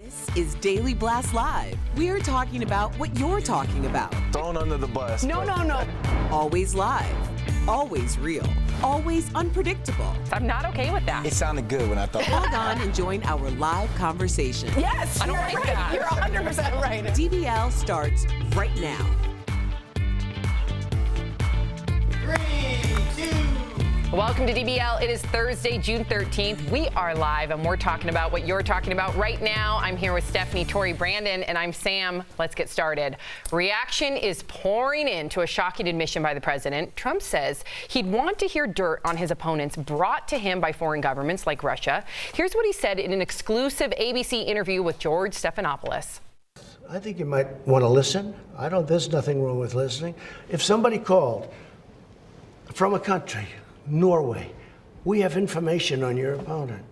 This is Daily Blast Live. We're talking about what you're talking about. Thrown under the bus. No. Always live, always real, always unpredictable. I'm not okay with that. It sounded good when I thought. Log on and join our live conversation. Yes, I don't like that. You're 100% right. DBL starts right now. 3, 2. Welcome to DBL. It is Thursday, June 13th. We are live, and we're talking about what you're talking about right now. I'm here with Stephanie, Tori, Brandon, and I'm Sam. Let's get started. Reaction is pouring in to a shocking admission by the president. Trump says he'd want to hear dirt on his opponents brought to him by foreign governments like Russia. Here's what he said in an exclusive ABC interview with George Stephanopoulos. I think you might want to listen. There's nothing wrong with listening. If somebody called from a country, Norway, we have information on your opponent.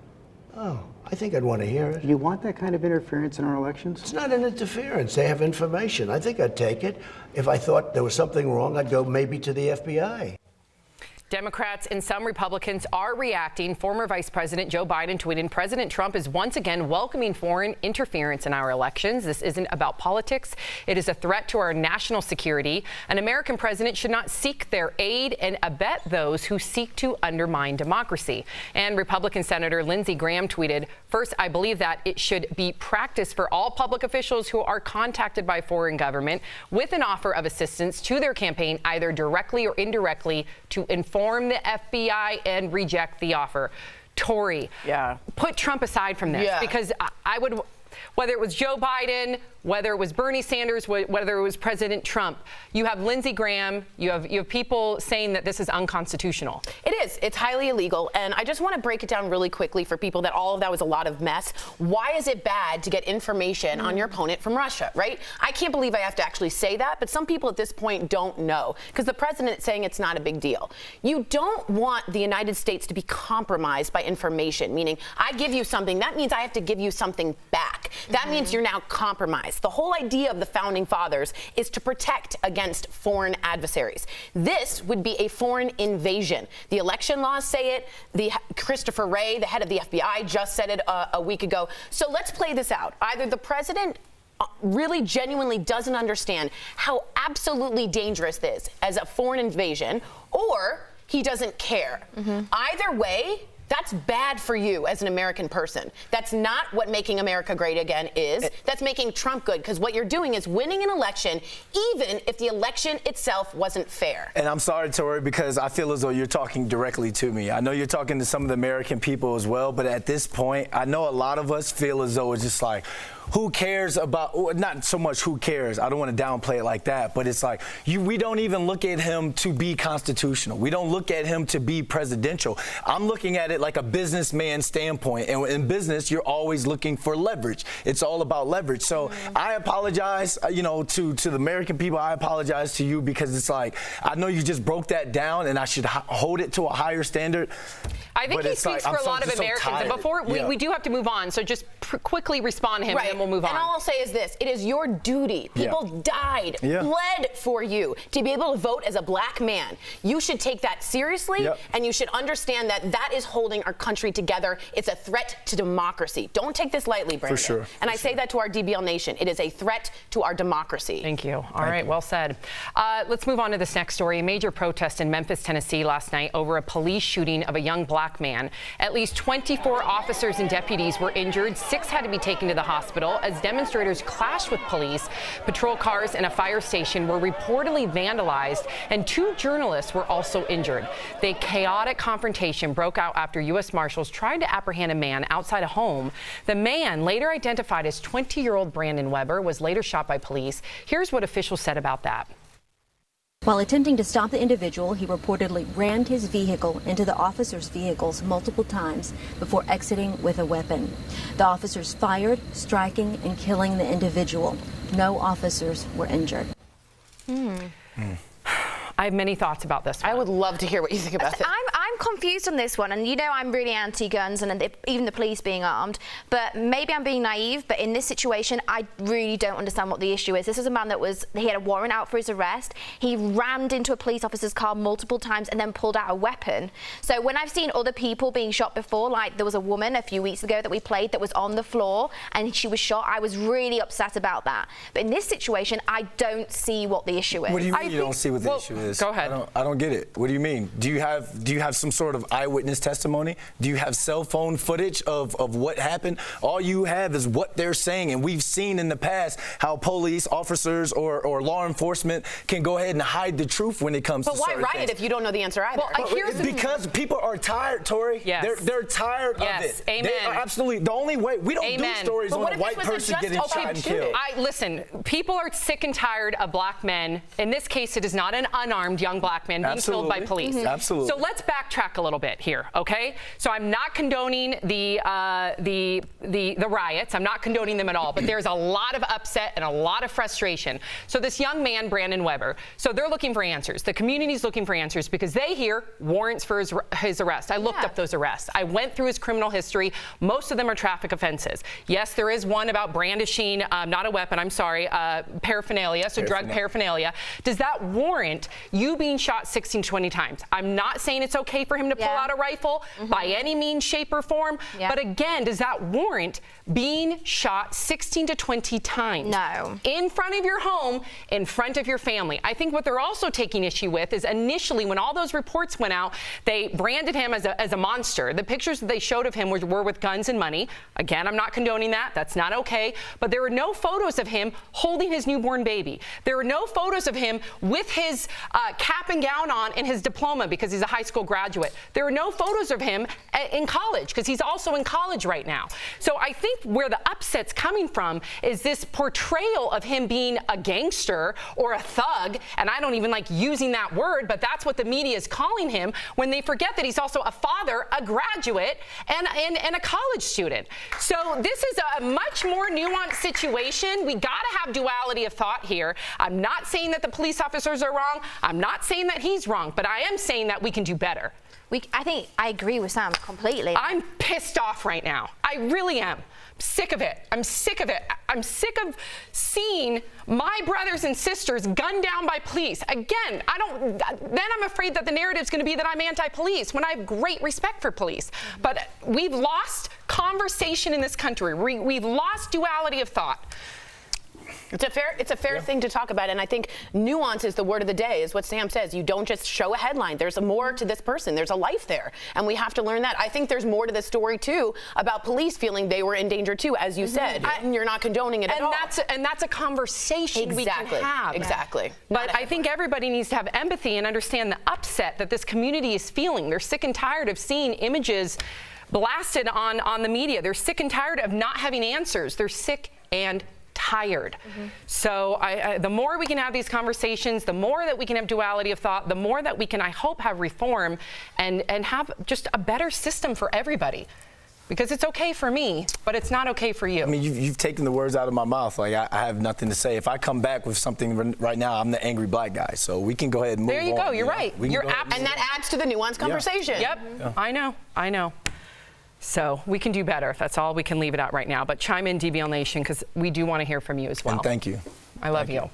Oh, I think I'd want to hear it. You want that kind of interference in our elections? It's not an interference. They have information. I think I'd take it. If I thought there was something wrong, I'd go maybe to the FBI. Democrats and some Republicans are reacting. Former Vice President Joe Biden tweeted, President Trump is once again welcoming foreign interference in our elections. This isn't about politics. It is a threat to our national security. An American president should not seek their aid and abet those who seek to undermine democracy. And Republican Senator Lindsey Graham tweeted, first, I believe that it should be practice for all public officials who are contacted by foreign government with an offer of assistance to their campaign, either directly or indirectly, to inform the FBI and reject the offer. Tori, put Trump aside from this, because I would, whether it was Joe Biden, whether it was Bernie Sanders, whether it was President Trump, you have Lindsey Graham, you have people saying that this is unconstitutional. It is. It's highly illegal. And I just want to break it down really quickly for people that all of that was a lot of mess. Why is it bad to get information on your opponent from Russia, right? I can't believe I have to actually say that, but some people at this point don't know because the president is saying it's not a big deal. You don't want the United States to be compromised by information, meaning I give you something, that means I have to give you something back. That means you're now compromised. The whole idea of the founding fathers is to protect against foreign adversaries. This would be a foreign invasion. The election laws say it. Christopher Wray, the head of the FBI, just said it a week ago. So let's play this out. Either the president really genuinely doesn't understand how absolutely dangerous this is as a foreign invasion, or he doesn't care. Either way, that's bad for you as an American person. That's not what making America great again is. That's making Trump good, because what you're doing is winning an election, even if the election itself wasn't fair. And I'm sorry, Tori, because I feel as though you're talking directly to me. I know you're talking to some of the American people as well, but at this point, I know a lot of us feel as though it's just like, who cares about, not so much who cares, I don't want to downplay it like that, but it's like, we don't even look at him to be constitutional. We don't look at him to be presidential. I'm looking at it like a businessman standpoint, and in business, you're always looking for leverage. It's all about leverage. So I apologize, to the American people, I apologize to you, because it's like, I know you just broke that down, and I should hold it to a higher standard. I think he speaks for a lot of Americans. And before we do have to move on, so just quickly respond to him, and then we'll move on. And all I'll say is this: it is your duty. People died, bled for you to be able to vote as a black man. You should take that seriously, and you should understand that that is holding our country together. It's a threat to democracy. Don't take this lightly, Brandon. For sure. And I say that to our DBL Nation. It is a threat to our democracy. Thank you. All right, well said. Let's move on to this next story. A major protest in Memphis, Tennessee last night over a police shooting of a young black man. At least 24 officers and deputies were injured. 6 had to be taken to the hospital as demonstrators clashed with police. Patrol cars and a fire station were reportedly vandalized, and 2 journalists were also injured. The chaotic confrontation broke out after U.S. Marshals tried to apprehend a man outside a home. The man, later identified as 20-year-old Brandon Weber, was later shot by police. Here's what officials said about that. While attempting to stop the individual, he reportedly rammed his vehicle into the officers' vehicles multiple times before exiting with a weapon. The officers fired, striking and killing the individual. No officers were injured. I have many thoughts about this one. I would love to hear what you think about it. I'm confused on this one, and you know I'm really anti-guns and even the police being armed, but maybe I'm being naive, but in this situation, I really don't understand what the issue is. This is a man he had a warrant out for his arrest. He rammed into a police officer's car multiple times and then pulled out a weapon. So when I've seen other people being shot before, like there was a woman a few weeks ago that we played that was on the floor and she was shot, I was really upset about that. But in this situation, I don't see what the issue is. What do you mean you don't see what the issue is? Go ahead. I don't get it. What do you mean? Do you have some sort of eyewitness testimony? Do you have cell phone footage of what happened? All you have is what they're saying, and we've seen in the past how police officers or law enforcement can go ahead and hide the truth when it comes to certain things. But why write it if you don't know the answer either? Because people are tired, Tori. Yes. They're tired of it. Amen. Absolutely. The only way we don't do stories on a white person getting shot and killed. Listen, people are sick and tired of black men. In this case, it is not an unarmed young black man being killed by police. Absolutely. So let's backtrack a little bit here, okay? So I'm not condoning the riots. I'm not condoning them at all. But there's a lot of upset and a lot of frustration. So this young man, Brandon Weber, so they're looking for answers. The community's looking for answers because they hear warrants for his arrest. I looked up those arrests. I went through his criminal history. Most of them are traffic offenses. Yes, there is one about brandishing, not a weapon, I'm sorry, paraphernalia, so drug paraphernalia. Does that warrant you being shot 16 to 20 times? I'm not saying it's okay for him to pull out a rifle by any means, shape, or form. But again, does that warrant being shot 16 to 20 times? No. In front of your home, in front of your family. I think what they're also taking issue with is initially when all those reports went out, they branded him as a monster. The pictures that they showed of him were with guns and money. Again, I'm not condoning that. That's not okay. But there were no photos of him holding his newborn baby. There were no photos of him with his cap and gown on and his diploma because he's a high school graduate. There were no photos of him in college because he's also in college right now. So I think where the upset's coming from is this portrayal of him being a gangster or a thug, and I don't even like using that word, but that's what the media is calling him when they forget that he's also a father, a graduate, and a college student. So this is a much more nuanced situation. We gotta have duality of thought here. I'm not saying that the police officers are wrong. I'm not saying that he's wrong, but I am saying that we can do better. I think I agree with Sam completely. I'm pissed off right now. I really am. Sick of it. I'm sick of it. I'm sick of seeing my brothers and sisters gunned down by police. Again, then I'm afraid that the narrative is going to be that I'm anti-police when I have great respect for police. But we've lost conversation in this country. We've lost duality of thought. It's a fair thing to talk about, and I think nuance is the word of the day, is what Sam says. You don't just show a headline. There's more to this person. There's a life there, and we have to learn that. I think there's more to this story, too, about police feeling they were in danger, too, as you said. And you're not condoning it at all. And that's a conversation we can have. Exactly. But I think everybody needs to have empathy and understand the upset that this community is feeling. They're sick and tired of seeing images blasted on the media. They're sick and tired of not having answers. They're sick and tired. So the more we can have these conversations, the more that we can have duality of thought, the more that we can, I hope, have reform and have just a better system for everybody. Because it's okay for me, but it's not okay for you. I mean, you've taken the words out of my mouth. Like, I have nothing to say. If I come back with something right now, I'm the angry black guy. So we can go ahead and move on. There you go. You're right. And that adds to the nuanced conversation. Yep. Yeah. I know. So we can do better. That's all we can leave it at right now. But chime in, DBL Nation, because we do want to hear from you as well. And thank you. I love you.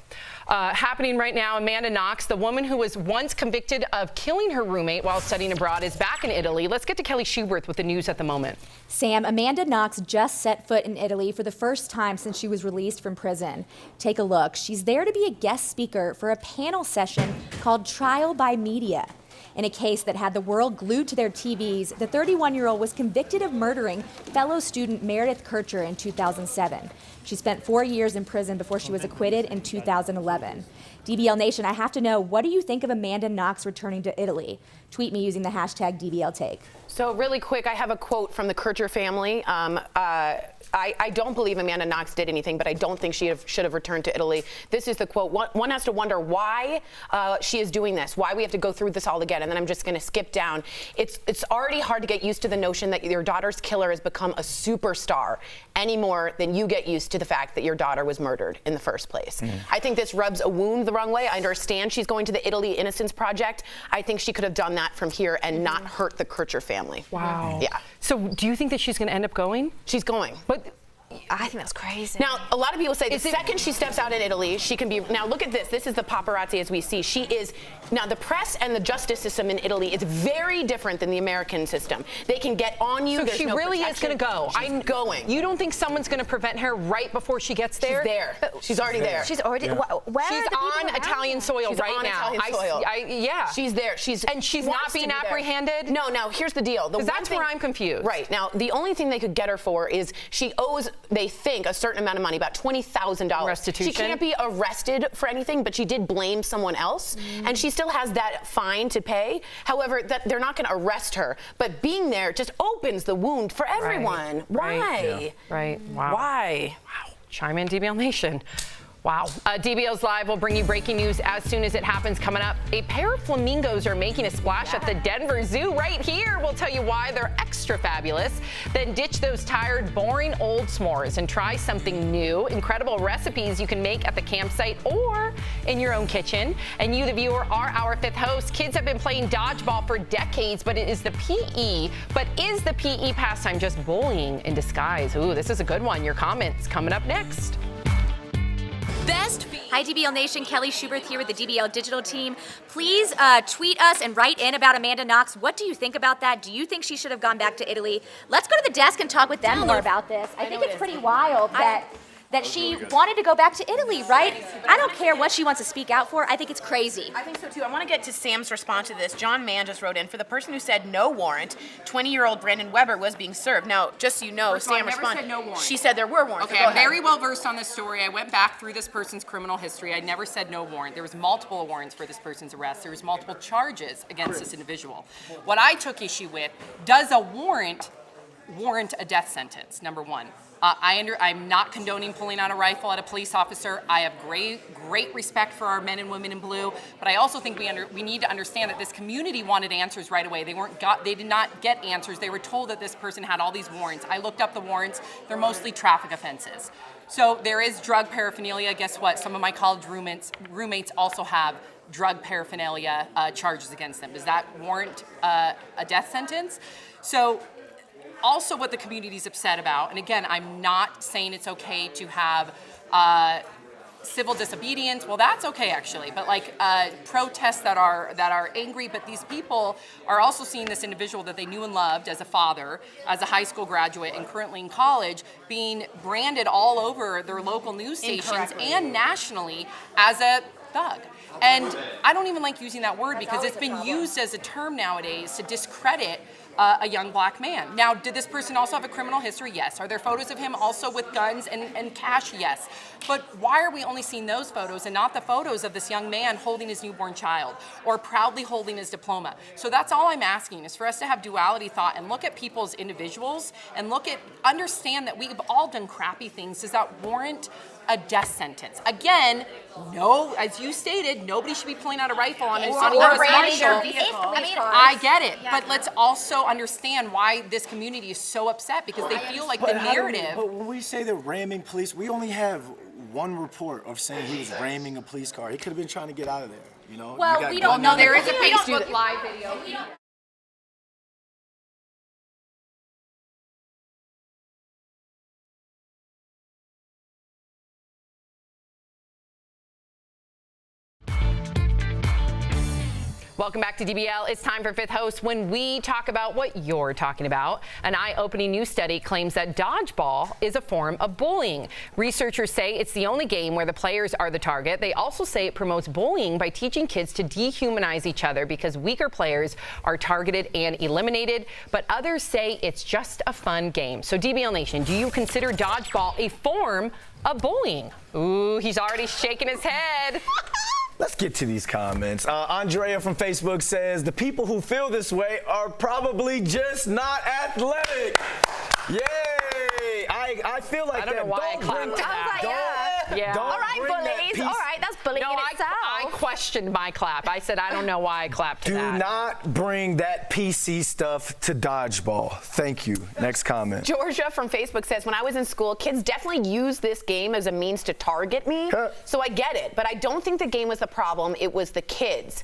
Happening right now, Amanda Knox, the woman who was once convicted of killing her roommate while studying abroad, is back in Italy. Let's get to Kelly Schuberth with the news at the moment. Sam, Amanda Knox just set foot in Italy for the first time since she was released from prison. Take a look. She's there to be a guest speaker for a panel session called Trial by Media. In a case that had the world glued to their TVs, the 31-year-old was convicted of murdering fellow student Meredith Kircher in 2007. She spent 4 years in prison before she was acquitted in 2011. DBL Nation, I have to know, what do you think of Amanda Knox returning to Italy? Tweet me using the hashtag DBLTake. So really quick, I have a quote from the Kircher family. I don't believe Amanda Knox did anything, but I don't think she should have returned to Italy. This is the quote. One has to wonder why she is doing this, why we have to go through this all again. And then I'm just going to skip down. It's already hard to get used to the notion that your daughter's killer has become a superstar any more than you get used to the fact that your daughter was murdered in the first place. I think this rubs a wound the wrong way. I understand she's going to the Italy Innocence Project. I think she could have done that from here and not hurt the Kircher family. Wow. Yeah. So do you think that she's going to end up going? She's going. But I think that's crazy. Now, a lot of people say the second she steps out in Italy, she can be. Now, look at this. This is the paparazzi as we see. She is. Now, the press and the justice system in Italy is very different than the American system. They can get on you. So There's she no really is going to go. She's going. You don't think someone's going to prevent her right before she gets there? She's there. She's already there. She's already. Where She's are the people on around Italian her? soil She's right on now. Italian soil. Yeah. She's there. She's not wants to being be there. apprehended? No. Now, here's the deal. Because that's where I'm confused. Right. Now, the only thing they could get her for is she owes, they think, a certain amount of money, about $20,000. Restitution. She can't be arrested for anything, but she did blame someone else, and she still has that fine to pay. However, that they're not going to arrest her. But being there just opens the wound for everyone. Right. Why? Right. Wow. Why? Wow. Chime in, DBL Nation. Wow. DBL's Live will bring you breaking news as soon as it happens. Coming up, a pair of flamingos are making a splash at the Denver Zoo right here. We'll tell you why they're extra fabulous. Then ditch those tired, boring old s'mores and try something new. Incredible recipes you can make at the campsite or in your own kitchen. And you, the viewer, are our fifth host. Kids have been playing dodgeball for decades, but it is the PE. But is the PE pastime just bullying in disguise? Ooh, this is a good one. Your comments coming up next. Hi, DBL Nation. Kelly Schubert here with the DBL Digital team. Please tweet us and write in about Amanda Knox. What do you think about that? Do you think she should have gone back to Italy? Let's go to the desk and talk with them more about this. I think it's pretty wild that she wanted to go back to Italy, right? I don't care what she wants to speak out for. I think it's crazy. I think so too. I want to get to Sam's response to this. John Mann just wrote in, for the person who said no warrant, 20-year-old Brandon Weber was being served. Now, just so you know, Sam responded. No warrant. She said there were warrants. Okay, I'm very well versed on this story. I went back through this person's criminal history. I never said no warrant. There was multiple warrants for this person's arrest. There was multiple charges against this individual. What I took issue with, does a warrant a death sentence, number one? I'm not condoning pulling out a rifle at a police officer. I have great respect for our men and women in blue, but I also think we need to understand that this community wanted answers right away. They did not get answers. They were told that this person had all these warrants. I looked up the warrants. They're mostly traffic offenses. So there is drug paraphernalia. Guess what? Some of my college roommates also have drug paraphernalia charges against them. Does that warrant a death sentence? So also what the community is upset about, and again, I'm not saying it's okay to have civil disobedience. Well, that's okay actually, but like protests that are angry. But these people are also seeing this individual that they knew and loved as a father, as a high school graduate, and currently in college, being branded all over their local news stations and nationally as a thug. And I don't even like using that word because it's been used as a term nowadays to discredit a young black man. Now, did this person also have a criminal history? Yes. Are there photos of him also with guns and cash? Yes. But why are we only seeing those photos and not the photos of this young man holding his newborn child or proudly holding his diploma? So that's all I'm asking, is for us to have duality thought and look at people as individuals and understand that we've all done crappy things. Does that warrant a death sentence? Again, no, as you stated, nobody should be pulling out a rifle on a U.S. Marshal. I get it, but let's also understand why this community is so upset, because they feel like the narrative. But when we say they're ramming police, we only have one report of saying he was ramming a police car. He could have been trying to get out of there, you know? Well, we don't know. There is a Facebook Live video. Welcome back to DBL. It's time for Fifth Host, when we talk about what you're talking about. An eye-opening new study claims that dodgeball is a form of bullying. Researchers say it's the only game where the players are the target. They also say it promotes bullying by teaching kids to dehumanize each other because weaker players are targeted and eliminated. But others say it's just a fun game. So DBL Nation, do you consider dodgeball a form of bullying? Ooh, he's already shaking his head. Let's get to these comments. Andrea from Facebook says, the people who feel this way are probably just not athletic. Yay! I feel like I don't know why I clapped that. Yeah. Don't All right, bring that bullies. piece- All right, that's bullying No, in itself. I questioned my clap. I said, I don't know why I clapped to that. Do not bring that PC stuff to dodgeball. Thank you. Next comment. Georgia from Facebook says, when I was in school, kids definitely used this game as a means to target me. So I get it, but I don't think the game was the problem. It was the kids.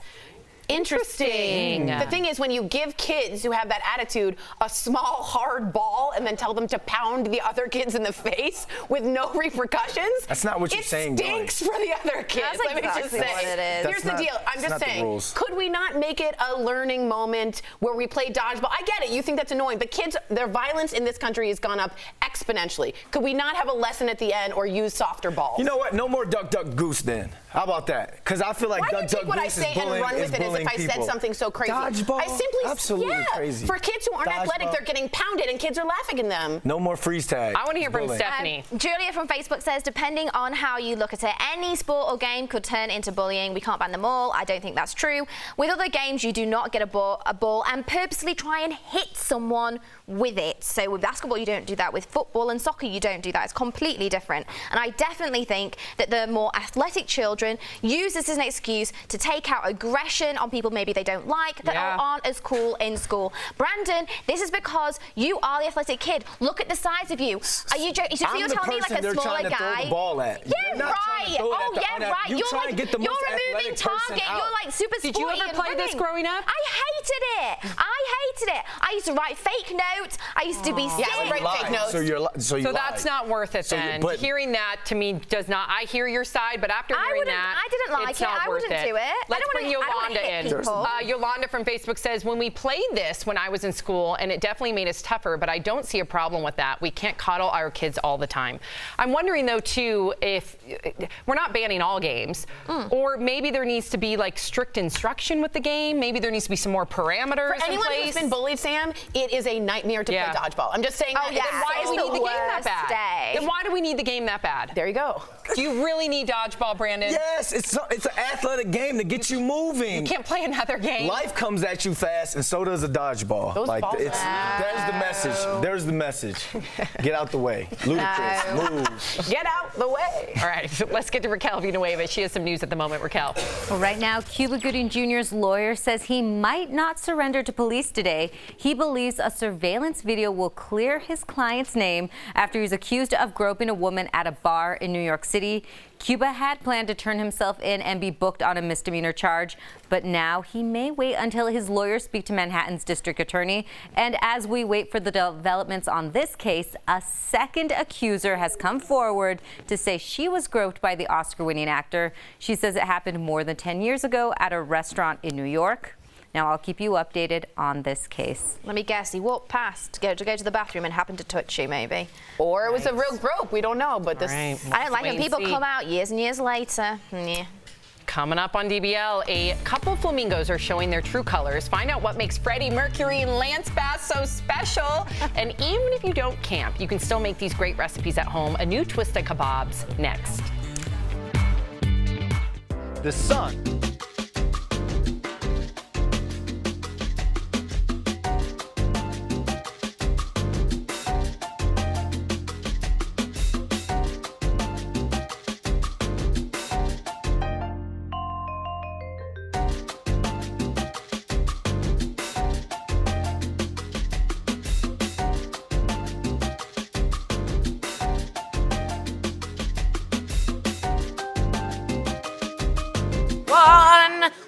Interesting. The thing is, when you give kids who have that attitude a small, hard ball and then tell them to pound the other kids in the face with no repercussions, That's not what you're saying, it stinks for the other kids. That's Let me just exactly say. what it is. Here's the deal. I'm just saying, rules. could we not make it a learning moment where we play dodgeball? I get it. You think that's annoying, but kids, their violence in this country has gone up exponentially. Could we not have a lesson at the end or use softer balls? You know what? No more duck, duck, goose then. How about that? Because I feel like Why do duck, you duck, take what I goose say is and bullying, run with it as if I said people. something so crazy? Dodgeball? I simply, Absolutely yeah. crazy. For kids who aren't athletic, Dodgeball. they're getting pounded and kids are laughing at them. No more freeze tag. I want to hear from Bullying. Stephanie. Julia from Facebook says, depending on how you look at it, any sport or game could turn into bullying. We can't ban them all. I don't think that's true. With other games, you do not get a ball and purposely try and hit someone with it. So with basketball, you don't do that. With football and soccer, you don't do that. It's completely different. And I definitely think that the more athletic children use this as an excuse to take out aggression on people maybe they don't like, that aren't as cool in school. Brandon, this is because you are the athletic kid. Look at the size of you. Are you joking? So I'm you're the telling me person like a they're smaller trying to guy? throw the ball at. Yeah, You're not trying to right. throw it at Oh, the- yeah, on that- right. you You're trying to like, get the most you're a moving athletic person target. out. You're like super sporty. Did you ever and play this running. growing up? I hated it. I hated it. I used to write fake notes. I used to be sick. Yeah, I would write fake notes. So you So lied. that's not worth it then. but- Hearing that to me does not. I hear your side, but after hearing that, I didn't like it's it. not I worth wouldn't do it. I Let's don't bring wanna- I don't wanna Yolanda hit in. people. Yolanda from Facebook says, when we played this when I was in school, and it definitely made us tougher, but I don't see a problem with that. We can't coddle our kids all the time. I'm wondering though too, if we're not banning all games, or maybe there needs to be like strict instruction with the game. Maybe there needs to be some more parameters For in anyone place. who's been bullied, Sam, it is a nightmare to play dodgeball. I'm just saying that. yeah. Then why do we It's need the the game that worst bad? day. Then why do we need the game that bad? There you go. Do you really need dodgeball, Brandon? Yes, it's an athletic game to get you moving. You can't play another game. Life comes at you fast, and so does a dodgeball. Those balls There's the message. There's the message. Get out the way. Ludicrous. Move. Get out the way. All right, so let's get to Raquel Villanueva. She has some news at the moment. Raquel. Well, right now, Cuba Gooding Jr.'s lawyer says he might not surrender to police today. He believes a surveillance video will clear his client's name after he's accused of groping a woman at a bar in New York City. Cuba had planned to turn himself in and be booked on a misdemeanor charge, but now he may wait until his lawyers speak to Manhattan's district attorney. And as we wait for the developments on this case, a second accuser has come forward to say she was groped by the Oscar-winning actor. She says it happened more than 10 years ago at a restaurant in New York. Now, I'll keep you updated on this case. Let me guess, he walked past to go to the bathroom and happened to touch you, maybe. Or it was a real grope. We don't know, but this. Right. I don't like when Wait and people see. come out years and years later. Yeah. Coming up on DBL, a couple flamingos are showing their true colors. Find out what makes Freddie Mercury and Lance Bass so special. And even if you don't camp, you can still make these great recipes at home. A new twist of kebabs next. The sun.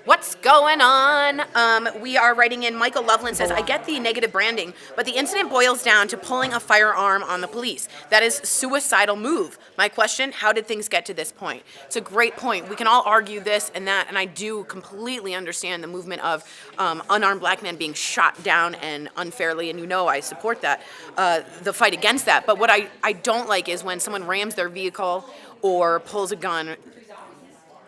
What's going on? We are writing in. Michael Loveland says, I get the negative branding, but the incident boils down to pulling a firearm on the police. That is suicidal move. My question, how did things get to this point? It's a great point. We can all argue this and that, and I do completely understand the movement of unarmed black men being shot down and unfairly, and you know I support that, the fight against that. But what I don't like is when someone rams their vehicle or pulls a gun.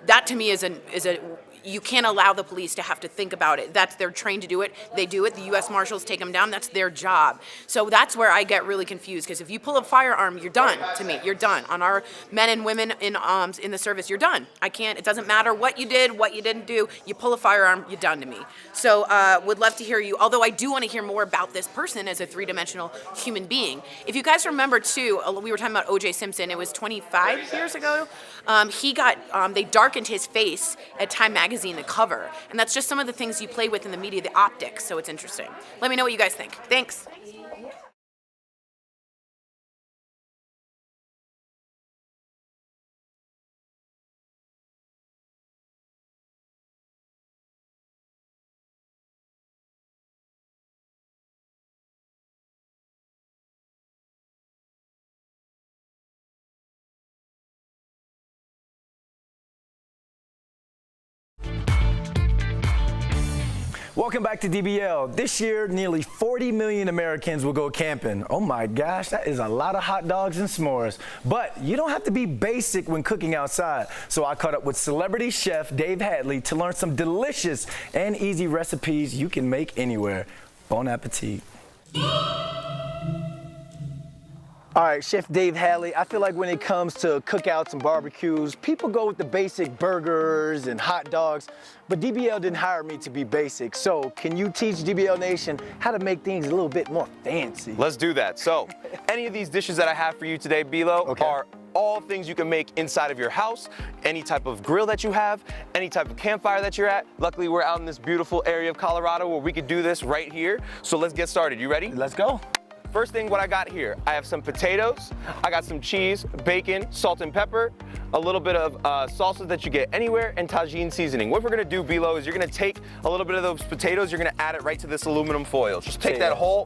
That to me is a you can't allow the police to have to think about it. They're trained to do it. They do it. The U.S. Marshals take them down. That's their job. So that's where I get really confused, because if you pull a firearm, you're done. To me, you're done. On our men and women in the service, you're done. I can't. It doesn't matter what you did, what you didn't do. You pull a firearm, you're done to me. So would love to hear you. Although I do want to hear more about this person as a three-dimensional human being. If you guys remember too, we were talking about O.J. Simpson. It was 25 years ago. He got they darkened his face at Time Magazine, the cover, and that's just some of the things you play with in the media, the optics. So it's interesting. Let me know what you guys think. Thanks. Welcome back to DBL. This year, nearly 40 million Americans will go camping. Oh my gosh, that is a lot of hot dogs and s'mores. But you don't have to be basic when cooking outside. So I caught up with celebrity chef Dave Hadley to learn some delicious and easy recipes you can make anywhere. Bon appetit. All right, Chef Dave Hadley, I feel like when it comes to cookouts and barbecues, people go with the basic burgers and hot dogs, but DBL didn't hire me to be basic. So can you teach DBL Nation how to make things a little bit more fancy? Let's do that. So any of these dishes that I have for you today, Bilo, are all things you can make inside of your house, any type of grill that you have, any type of campfire that you're at. Luckily, we're out in this beautiful area of Colorado where we could do this right here. So let's get started. You ready? Let's go. First thing, what I got here, I have some potatoes, I got some cheese, bacon, salt and pepper, a little bit of salsa that you get anywhere, and tagine seasoning. What we're gonna do, Bilo, is you're gonna take a little bit of those potatoes, you're gonna add it right to this aluminum foil. Just take that whole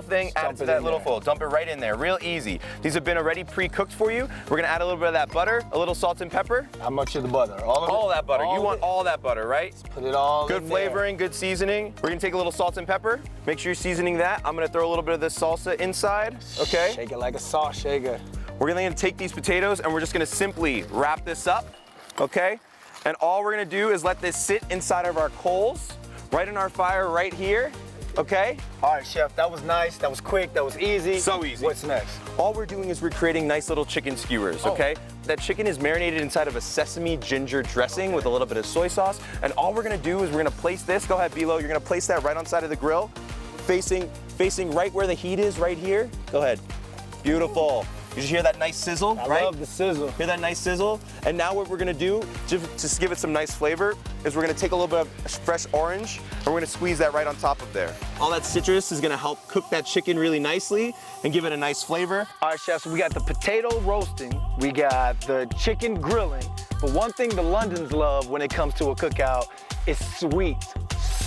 thing, add it to that little foil, dump it right in there, real easy. These have been already pre-cooked for you. We're gonna add a little bit of that butter, a little salt and pepper. How much of the butter? All of it? All that butter. You want all that butter, right? Let's put it all good in flavoring, good seasoning. We're gonna take a little salt and pepper. Make sure you're seasoning that. I'm gonna throw a little bit of this salsa inside. Okay. Shake it like a salt shaker. We're gonna take these potatoes and we're just gonna simply wrap this up, okay? And all we're gonna do is let this sit inside of our coals, right in our fire right here, okay? All right, Chef, that was nice, that was quick, that was easy. So easy. What's next? All we're doing is we're creating nice little chicken skewers, okay? That chicken is marinated inside of a sesame ginger dressing with a little bit of soy sauce. And all we're gonna do is we're gonna place this, go ahead, Bilo, you're gonna place that right on side of the grill, facing right where the heat is, right here. Go ahead. Beautiful. You just hear that nice sizzle, right? I love the sizzle. Hear that nice sizzle? And now what we're gonna do, just to give it some nice flavor, is we're gonna take a little bit of fresh orange, and we're gonna squeeze that right on top of there. All that citrus is gonna help cook that chicken really nicely and give it a nice flavor. All right, Chef, so we got the potato roasting, we got the chicken grilling, but one thing the Londons love when it comes to a cookout is sweet.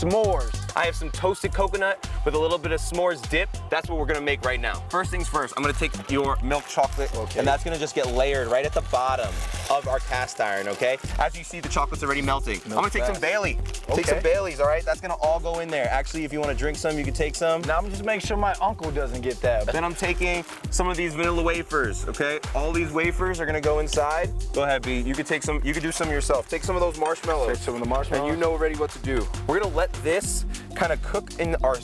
S'mores. I have some toasted coconut with a little bit of s'mores dip. That's what we're gonna make right now. First things first, I'm gonna take your milk chocolate, and that's gonna just get layered right at the bottom of our cast iron, okay? As you see, the chocolate's already melting. I'm gonna take some Bailey. Take some Baileys, all right? That's gonna all go in there. Actually, if you wanna drink some, you can take some. Now I'm just making sure my uncle doesn't get that. Then I'm taking some of these vanilla wafers, okay? All these wafers are gonna go inside. Go ahead, B. You could take some, you could do some yourself. Take some of those marshmallows. Take some of the marshmallows. And you know already what to do. We're gonna let this kind of cook in our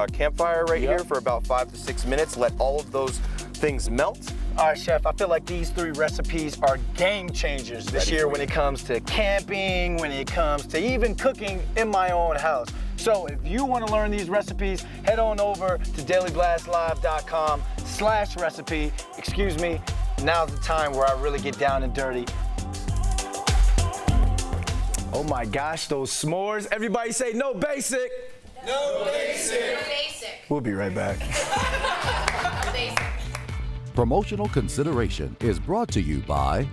campfire right here for about 5 to 6 minutes. Let all of those things melt. All right, Chef, I feel like these 3 recipes are game changers this year when it comes to camping, when it comes to even cooking in my own house. So if you want to learn these recipes, head on over to dailyblastlive.com/recipe. Excuse me, now's the time where I really get down and dirty. Oh my gosh, those s'mores. Everybody say no basic. No basic. No basic. We'll be right back. No basic. Promotional consideration is brought to you by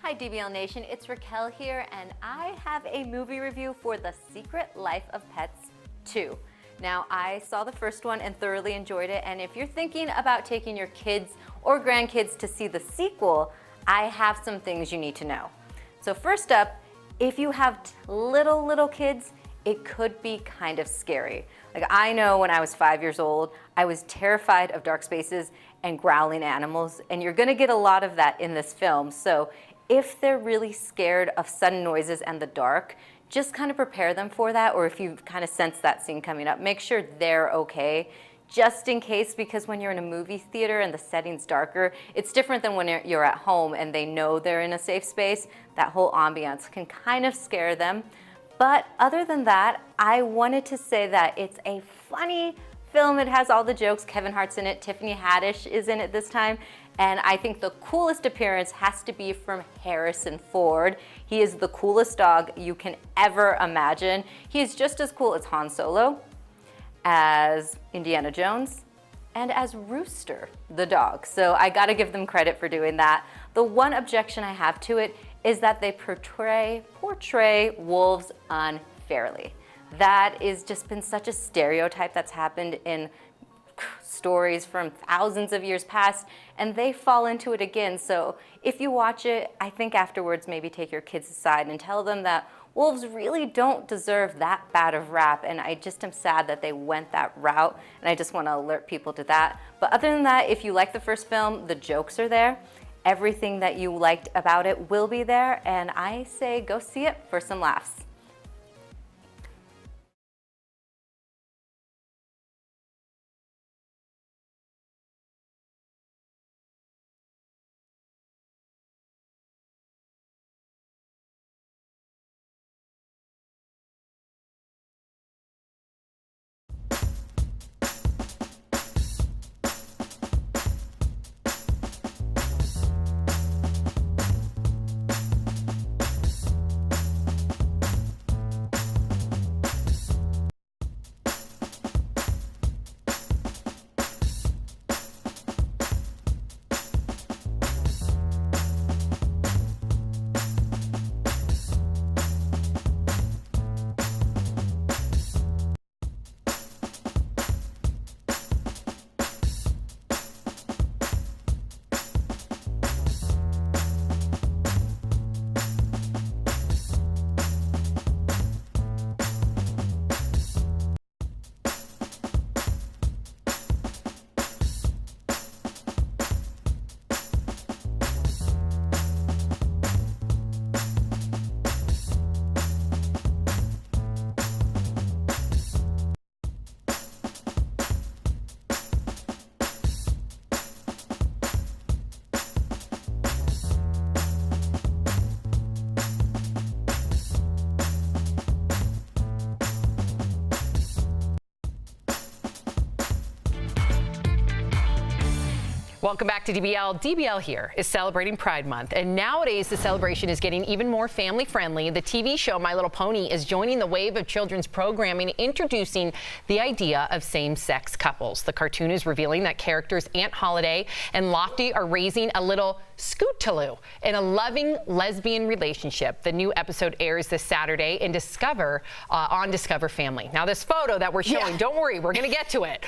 Hi DBL Nation, it's Raquel here, and I have a movie review for The Secret Life of Pets 2. Now, I saw the first one and thoroughly enjoyed it, and if you're thinking about taking your kids or grandkids to see the sequel, I have some things you need to know. So first up, if you have little kids, it could be kind of scary. Like, I know when I was 5 years old, I was terrified of dark spaces and growling animals, and you're gonna get a lot of that in this film. So if they're really scared of sudden noises and the dark, just kind of prepare them for that, or if you kind of sense that scene coming up, make sure they're okay, just in case, because when you're in a movie theater and the setting's darker, it's different than when you're at home and they know they're in a safe space. That whole ambiance can kind of scare them. But other than that, I wanted to say that it's a funny film. It has all the jokes. Kevin Hart's in it. Tiffany Haddish is in it this time. And I think the coolest appearance has to be from Harrison Ford. He is the coolest dog you can ever imagine. He is just as cool as Han Solo, as Indiana Jones, and as Rooster, the dog. So I gotta give them credit for doing that. The one objection I have to it is that they portray wolves unfairly. That has just been such a stereotype that's happened in stories from thousands of years past, and they fall into it again. So if you watch it, I think afterwards maybe take your kids aside and tell them that wolves really don't deserve that bad of rap, and I just am sad that they went that route, and I just want to alert people to that. But other than that, if you like the first film, the jokes are there. Everything that you liked about it will be there, and I say go see it for some laughs. Welcome back to DBL. DBL here is celebrating Pride Month, and nowadays the celebration is getting even more family friendly. The TV show My Little Pony is joining the wave of children's programming, introducing the idea of same-sex couples. The cartoon is revealing that characters Aunt Holiday and Lofty are raising a little Scootaloo in a loving lesbian relationship. The new episode airs this Saturday in on Discover Family. Now, this photo that we're showing, don't worry, we're going to get to it.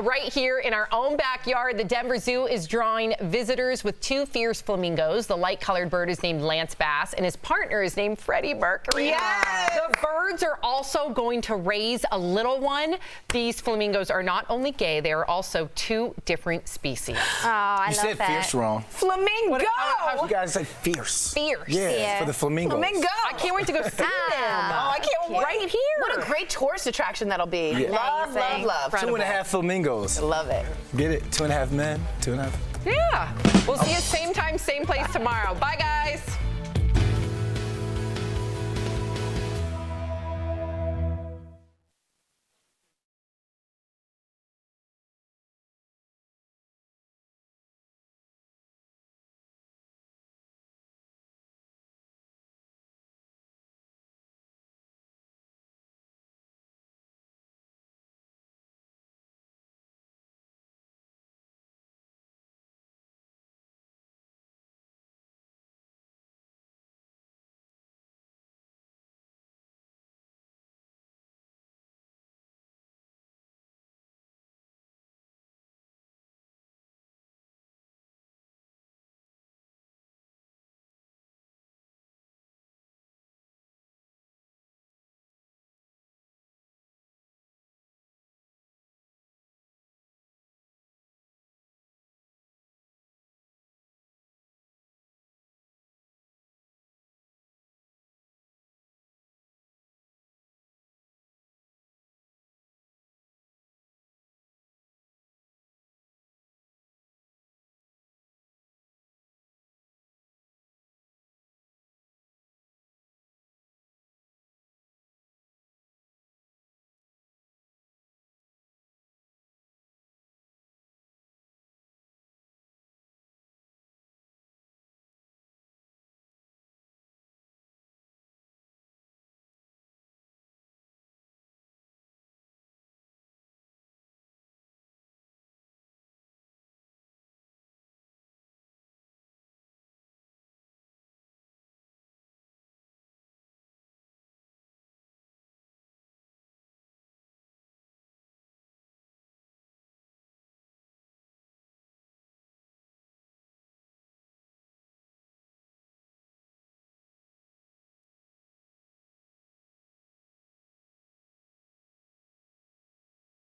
Right here in our own backyard, the Denver Zoo is drawing visitors with two fierce flamingos. The light-colored bird is named Lance Bass, and his partner is named Freddie Mercury. Yes! The birds are also going to raise a little one. These flamingos are not only gay, they are also two different species. Oh, I you love said that. fierce wrong. Flamingo! You guys say fierce. Fierce. Yeah, for the flamingos. Flamingo! I can't wait to go see them. Oh, I can't wait. Right here. What a great tourist attraction that'll be. Yeah. Love, love, love. 2.5 flamingos. I love it. Get it? 2.5 men, 2.5. Yeah. We'll see you same time, same place tomorrow. Bye, guys.